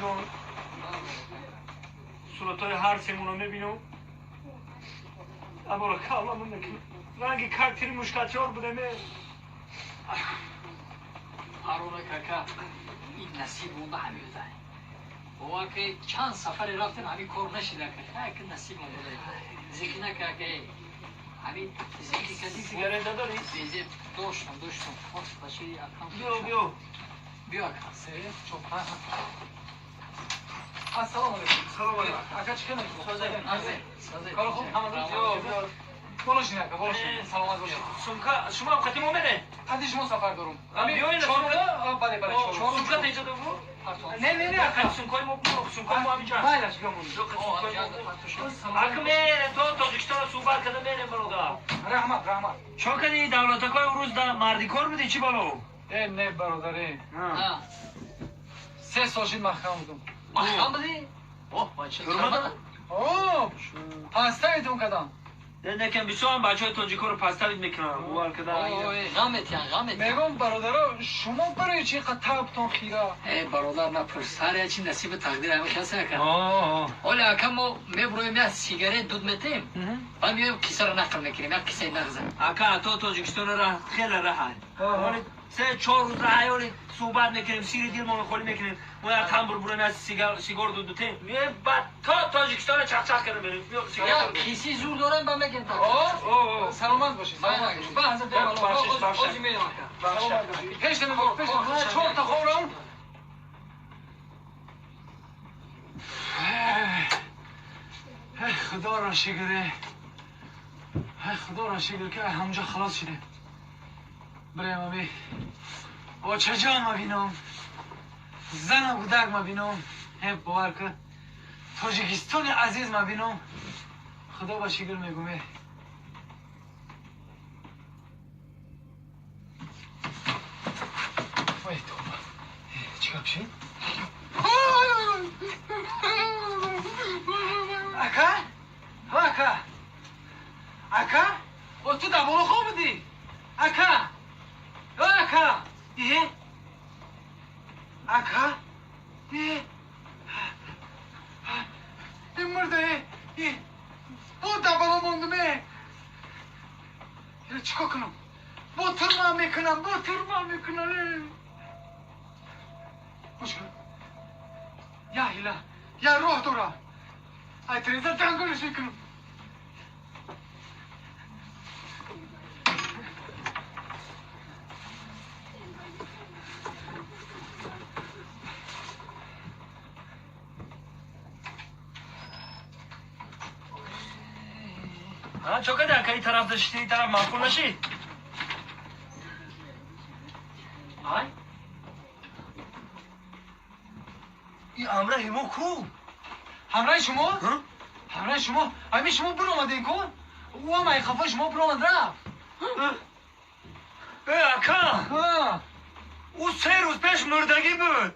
جون صورتای هر سیمون رو میبینم اما رو کالامون نکنم رنگی کارتیری مشکاتیار بوده هارون کاکا این نصیب مونده همیوزه بوا که چند سفر رفتن همین کار نشده که نصیب مونده ذکر نکه که همین ذکر کردی سیگاره داری؟ بیزی داشتم خواست باشه اکام بیا اکام چوب السلام علیکم سلام علیکم اکا چی کنید؟ سازه کار خوب همه بولوشین اکا بولوشین سلامت باشید شما هم خطی مومنه؟ خطی شما سفر دارم بیاین چهارده؟ بله شما سمکت اینجا دارم؟ نه اکا سمکای ما برو سمکای ما همینجا بایلش بیامون اکا میره تو تاجیکستان رو صحبت کده میره برادر رحمت چون کدی دولتکای روز در مردی کار بودی چی بالو؟ نه برادری 3 سال شد محکم بودم محکم بودی؟ اوه بچه اوه پسته ایتون کدام نکن بیسو هم بچه های تاجیکا رو پسترید میکنن اوال کده غمت میگم برادرها شما برای چی قطعبتون خیره برادر نپرس سر چی نصیب تقدیر همه کسی نکن حالا اکم ما میبرویم یه سیگاره دود میتیم و میایم کیسه رو نقل میکنیم یک کیسه نغزم اکا تو تاجیکستان را خیلی راحت 3-4 روز راحت صحبت میکنیم سیر دیل ما خالی میکنیم ما یک هم بریم از سیگار دود میتیم بعد تا تاجیکستان چخ کرده بریم یا کیسی زور دارم با میگن تا سلامت باشید با حضرت باشید میرم پیش نمیگم پیش 4 تا خورم خدا را شکره خدا را شکر که همونجا خلاص شده برای مامی با چجا ما بینم زن و بودک ما بینم باور که تاجیکستان عزیز ما بینم خدا با شکر میگومه وای توبه چیکار بشید؟ اکا و تو در بالا خواب بودی اکا این مرده با در بالا موندمه چیکار کنم با ترما میکنم مشکل یا هیلا یا روح دورا ای تریزا دنگلش میکنم چون کده که این طرف داشتی این طرف معقول نشید این همراه همو کو؟ همراه شما؟ همراه شما؟ همه شما برو آمده کن؟ او هم ای خفا شما برو آمد رفت اکا او 3 روز پیش مردگی بود